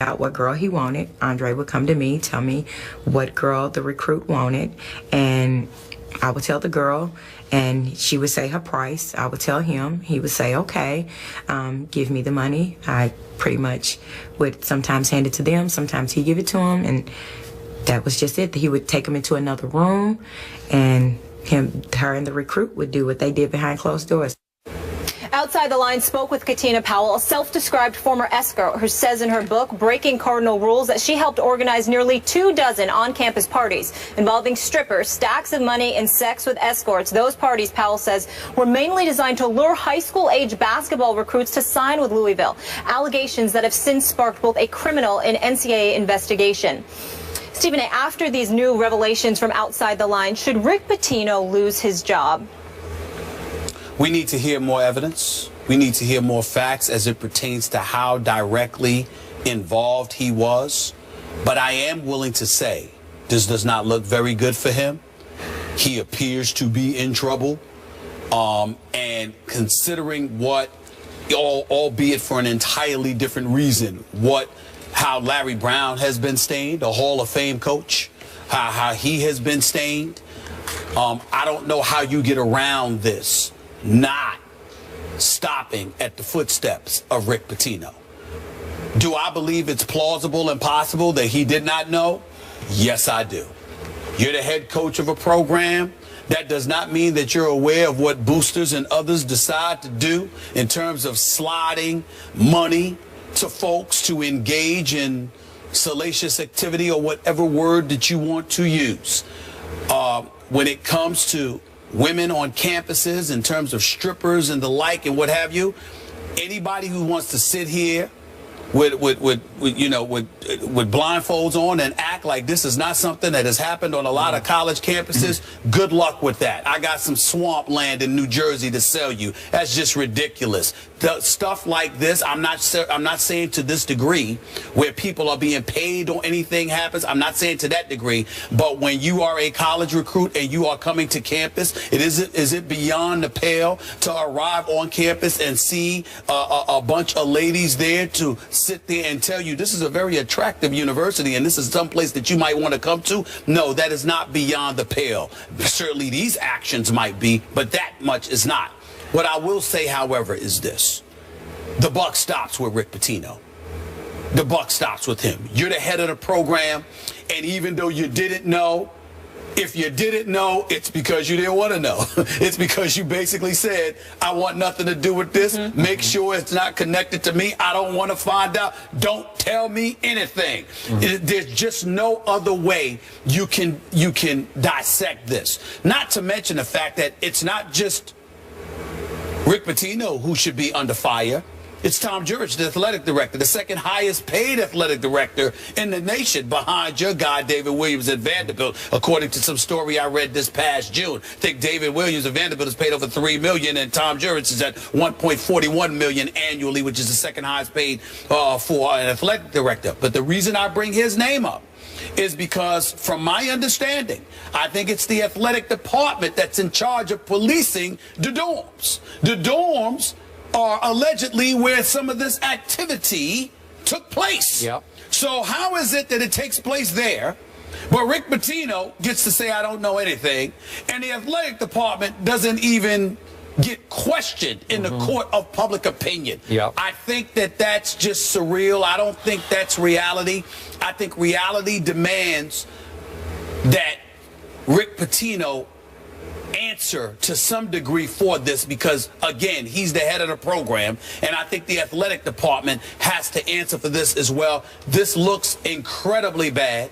out what girl he wanted. Andre would come to me, tell me what girl the recruit wanted, and I would tell the girl, and she would say her price. I would tell him. He would say, okay, give me the money. I pretty much would sometimes hand it to them. Sometimes he'd give it to him, and that was just it. He would take them into another room, and her and the recruit would do what they did behind closed doors. Outside the Line spoke with Katina Powell, a self-described former escort who says in her book, Breaking Cardinal Rules, that she helped organize nearly 24 on-campus parties involving strippers, stacks of money, and sex with escorts. Those parties, Powell says, were mainly designed to lure high school-age basketball recruits to sign with Louisville. Allegations that have since sparked both a criminal and NCAA investigation. Stephen A., after these new revelations from Outside the Line, should Rick Pitino lose his job? We need to hear more evidence. We need to hear more facts as it pertains to how directly involved he was. But I am willing to say this does not look very good for him. He appears to be in trouble. And considering what, albeit for an entirely different reason, how Larry Brown has been stained, a Hall of Fame coach, how he has been stained, I don't know how you get around this not stopping at the footsteps of Rick Pitino. Do I believe it's plausible and possible that he did not know? Yes, I do. You're the head coach of a program. That does not mean that you're aware of what boosters and others decide to do in terms of sliding money to folks to engage in salacious activity or whatever word that you want to use. When it comes to women on campuses, in terms of strippers and the like and what have you, anybody who wants to sit here with blindfolds on and act like this is not something that has happened on a lot of college campuses, good luck with that. I got some swamp land in New Jersey to sell you. That's just ridiculous. The stuff like this, I'm not saying to this degree where people are being paid or anything happens. I'm not saying to that degree. But when you are a college recruit and you are coming to campus, is it beyond the pale to arrive on campus and see a bunch of ladies there to sit there and tell you this is a very attractive university and this is someplace that you might want to come to? No, that is not beyond the pale. Certainly these actions might be, but that much is not. What I will say, however, is this. The buck stops with Rick Pitino. The buck stops with him. You're the head of the program, and even though you didn't know, if you didn't know, it's because you didn't want to know. It's because you basically said, I want nothing to do with this. Make sure it's not connected to me. I don't want to find out. Don't tell me anything. There's just no other way you can dissect this. Not to mention the fact that it's not just Rick Pitino who should be under fire. It's Tom Jurich, the athletic director, the second highest paid athletic director in the nation behind your guy, David Williams at Vanderbilt, according to some story I read this past June. I think David Williams at Vanderbilt is paid over $3 million, and Tom Jurich is at $1.41 million annually, which is the second highest paid for an athletic director. But the reason I bring his name up is because, from my understanding, I think it's the athletic department that's in charge of policing the dorms. The dorms are allegedly where some of this activity took place. Yep. So how is it that it takes place there, but Rick Pitino gets to say, I don't know anything, and the athletic department doesn't even get questioned in the court of public opinion? Yep. I think that that's just surreal. I don't think that's reality. I think reality demands that Rick Pitino answer to some degree for this because, again, he's the head of the program, and I think the athletic department has to answer for this as well. This looks incredibly bad.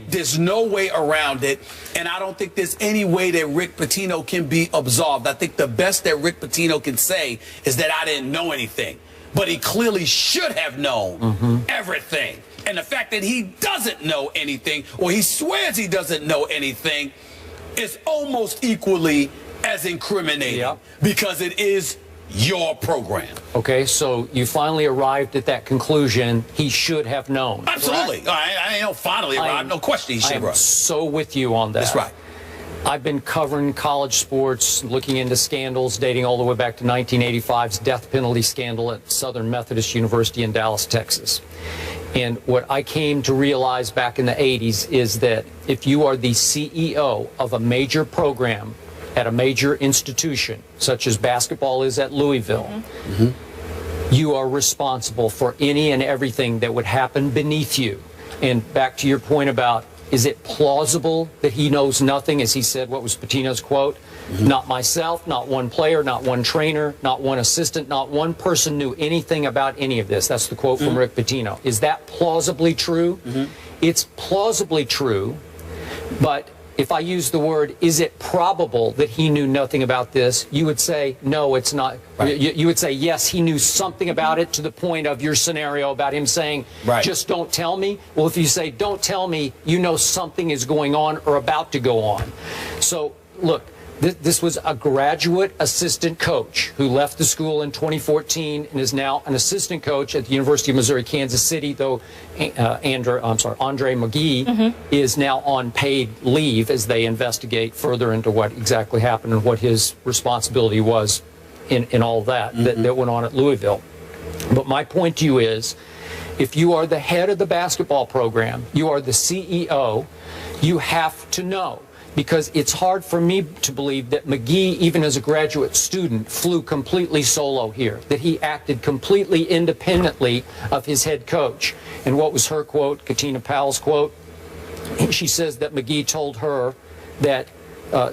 There's no way around it, and I don't think there's any way that Rick Pitino can be absolved. I think the best that Rick Pitino can say is that I didn't know anything, but he clearly should have known everything. And the fact that he doesn't know anything, or he swears he doesn't know anything, is almost equally as incriminating because it is your program. Okay, so you finally arrived at that conclusion. He should have known. Absolutely. I ain't no finally arrived. No question he should have. I'm so with you on that. That's right. I've been covering college sports, looking into scandals dating all the way back to 1985's death penalty scandal at Southern Methodist University in Dallas, Texas. And what I came to realize back in the 80s is that if you are the CEO of a major program at a major institution, such as basketball is at Louisville, you are responsible for any and everything that would happen beneath you. And back to your point about, is it plausible that he knows nothing, as he said, what was Pitino's quote? Not myself, not one player, not one trainer, not one assistant, not one person knew anything about any of this. That's the quote from Rick Pitino. Is that plausibly true? It's plausibly true, but if I use the word, is it probable that he knew nothing about this, you would say, no, it's not. Right. You would say, yes, he knew something about it, to the point of your scenario about him saying, just don't tell me. Well, if you say, don't tell me, you know something is going on or about to go on. So, look, this was a graduate assistant coach who left the school in 2014 and is now an assistant coach at the University of Missouri, Kansas City, though Andre McGee is now on paid leave as they investigate further into what exactly happened and what his responsibility was in all that went on at Louisville. But my point to you is, if you are the head of the basketball program, you are the CEO, you have to know. Because it's hard for me to believe that McGee, even as a graduate student, flew completely solo here, that he acted completely independently of his head coach. And what was her quote, Katina Powell's quote? She says that McGee told her that I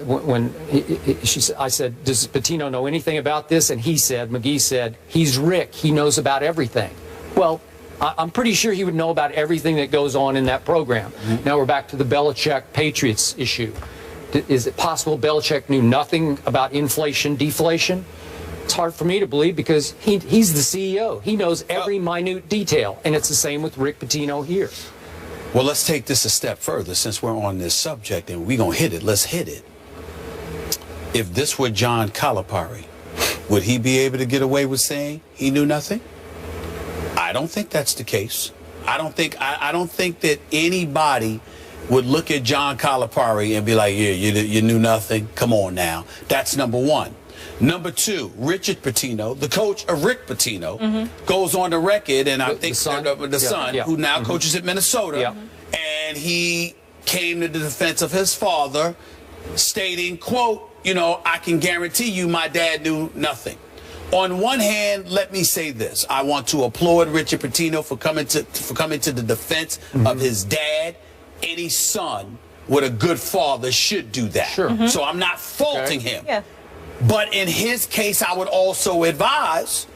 said, does Pitino know anything about this? And McGee said, he's Rick, he knows about everything. Well, I'm pretty sure he would know about everything that goes on in that program. Now we're back to the Belichick-Patriots issue. Is it possible Belichick knew nothing about inflation, deflation? It's hard for me to believe, because he's the CEO. He knows every minute detail, and it's the same with Rick Pitino here. Well, let's take this a step further, since we're on this subject, and we're going to hit it. Let's hit it. If this were John Calipari, would he be able to get away with saying he knew nothing? I don't think that's the case. I don't think that anybody would look at John Calipari and be like, yeah, you knew nothing. Come on now. That's number one. Number two, Richard Pitino, the coach of Rick Pitino, goes on the record, and I think the son, who now coaches at Minnesota, and he came to the defense of his father, stating, quote, I can guarantee you my dad knew nothing. On one hand, let me say this. I want to applaud Richard Pitino for coming to the defense of his dad. Any son with a good father should do that. Sure. So I'm not faulting him. Yeah. But in his case, I would also advise,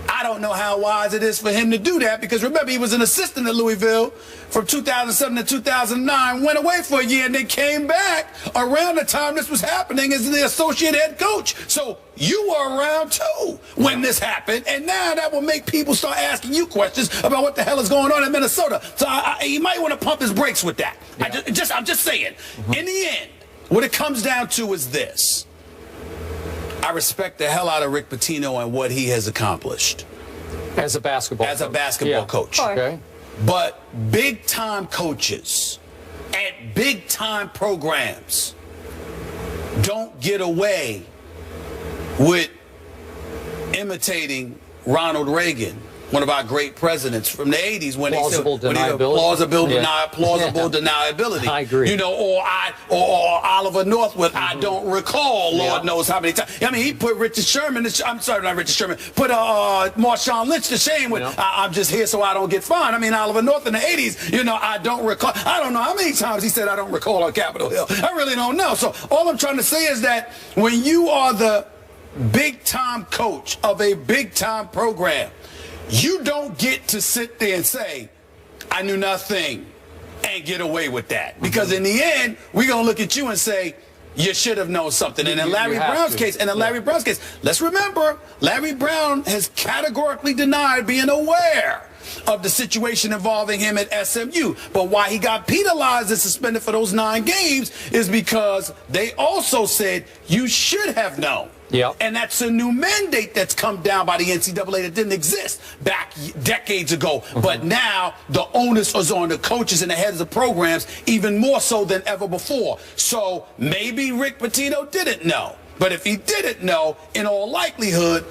I don't know how wise it is for him to do that, because remember, he was an assistant at Louisville from 2007 to 2009, went away for a year, and then came back around the time this was happening as the associate head coach. So you were around too when this happened, and now that will make people start asking you questions about what the hell is going on in Minnesota. So he might want to pump his brakes with that. Yeah. I'm just saying, in the end, what it comes down to is this. I respect the hell out of Rick Pitino and what he has accomplished. As a basketball coach. Okay. But big-time coaches at big-time programs don't get away with imitating Ronald Reagan, one of our great presidents from the 80s, when plausible deniability. I agree. Or Oliver Northwood, I don't recall, Lord knows how many times. I mean, he put Richard Sherman, I'm sorry, not Richard Sherman, put Marshawn Lynch to shame with, I'm just here so I don't get fined. I mean, Oliver North in the 80s, I don't recall. I don't know how many times he said I don't recall on Capitol Hill. I really don't know. So all I'm trying to say is that when you are the big-time coach of a big-time program, you don't get to sit there and say, I knew nothing, and get away with that. Because in the end, we're going to look at you and say, you should have known something. And in Larry Brown's case, let's remember, Larry Brown has categorically denied being aware of the situation involving him at SMU. But why he got penalized and suspended for those 9 games is because they also said you should have known. Yep. And that's a new mandate that's come down by the NCAA that didn't exist back decades ago. But now the onus is on the coaches and the heads of programs, even more so than ever before. So maybe Rick Pitino didn't know. But if he didn't know, in all likelihood,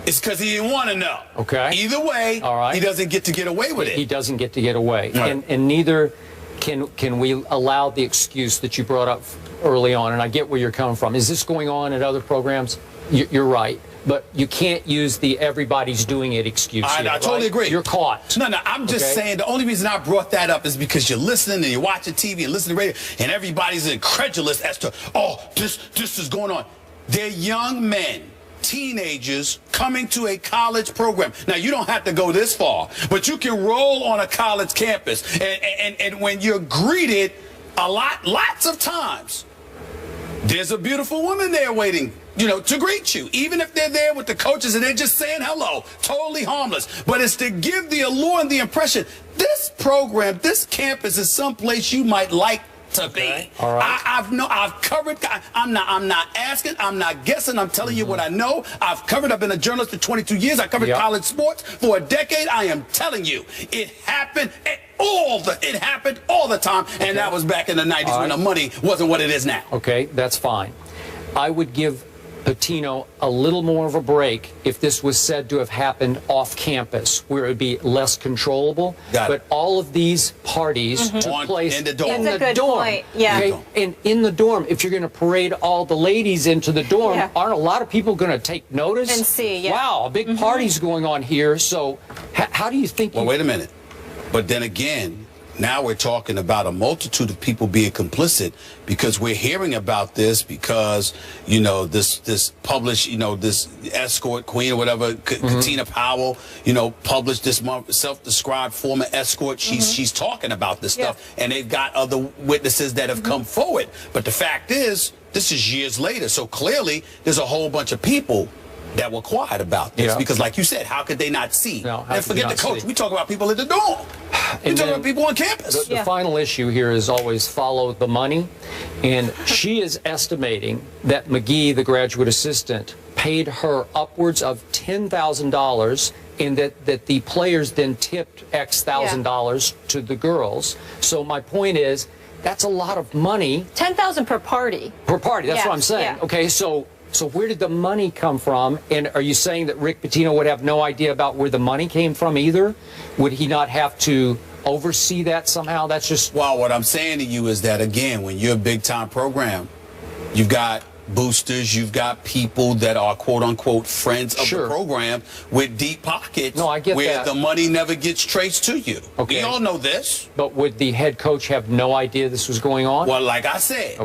It's because he didn't want to know. Okay. Either way, all right, he doesn't get to get away with it. He doesn't get to get away. Right. And neither can we allow the excuse that you brought up early on, and I get where you're coming from. Is this going on at other programs? You're right. But you can't use the everybody's doing it excuse. I totally agree. You're caught. No, I'm just saying the only reason I brought that up is because you're listening and you're watching TV and listening to radio, and everybody's incredulous as to, oh, this is going on. They're young men, teenagers coming to a college program. Now, you don't have to go this far, but you can roll on a college campus, and when you're greeted lots of times, there's a beautiful woman there waiting, to greet you. Even if they're there with the coaches and they're just saying hello, totally harmless. But it's to give the allure and the impression, this program, this campus is someplace you might like to be. All right. I've covered. I'm not asking. I'm not guessing. I'm telling you what I know. I've been a journalist for 22 years. I covered college sports for a decade. I am telling you, it happened. It happened all the time, and that was back in the 90s when the money wasn't what it is now. Okay, that's fine. I would give Pitino a little more of a break if this was said to have happened off campus, where it would be less controllable. But all of these parties took place in the dorm. In That's the a good dorm. point. Yeah. Okay? And in the dorm, if you're going to parade all the ladies into the dorm, aren't a lot of people going to take notice? And see, wow, a big party's going on here. So how do you think? Well, wait a minute. But then again, now we're talking about a multitude of people being complicit, because we're hearing about this because, this published, this escort queen or whatever, Katina Powell, published this self-described former escort. She's talking about this stuff, and they've got other witnesses that have come forward. But the fact is, this is years later. So clearly there's a whole bunch of people that were quiet about this, because like you said, how could they not see? And forget the coach. We talk about people in the dorm. We talk about people on campus. The final issue here is always follow the money. And she is estimating that McGee, the graduate assistant, paid her upwards of $10,000, and that the players then tipped X thousand dollars to the girls. So my point is, that's a lot of money. $10,000 per party. Per party, that's what I'm saying. Okay, so where did the money come from? And are you saying that Rick Pitino would have no idea about where the money came from either? Would he not have to oversee that somehow? That's just... Well, what I'm saying to you is that, again, when you're a big-time program, you've got boosters, you've got people that are quote-unquote friends of the program with deep pockets. No, I get where that. the money never gets traced to you. Okay. We all know this. But would the head coach have no idea this was going on? Well, like I said,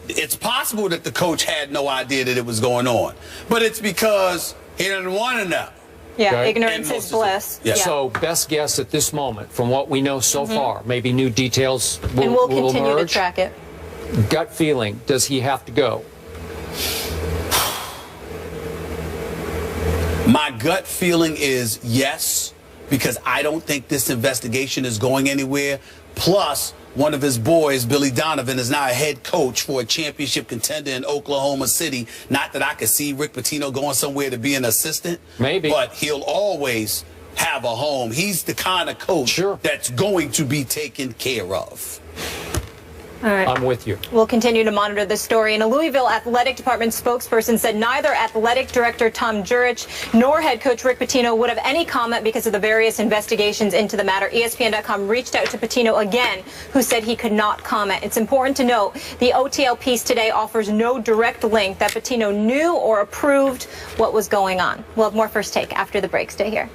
it's possible that the coach had no idea that it was going on. But it's because he didn't want to know. Yeah, ignorance is bliss. So best guess at this moment, from what we know so far, maybe new details will and we'll continue emerge. to track it. Gut feeling, does he have to go? My gut feeling is yes, because I don't think this investigation is going anywhere. Plus, one of his boys, Billy Donovan, is now a head coach for a championship contender in Oklahoma City. Not that I could see Rick Pitino going somewhere to be an assistant. Maybe. But he'll always have a home. He's the kind of coach that's going to be taken care of. All right. I'm with you. We'll continue to monitor this story. And a Louisville Athletic Department spokesperson said neither athletic director Tom Jurich nor head coach Rick Pitino would have any comment because of the various investigations into the matter. ESPN.com reached out to Pitino again, who said he could not comment. It's important to note the OTL piece today offers no direct link that Pitino knew or approved what was going on. We'll have more First Take after the break. Stay here.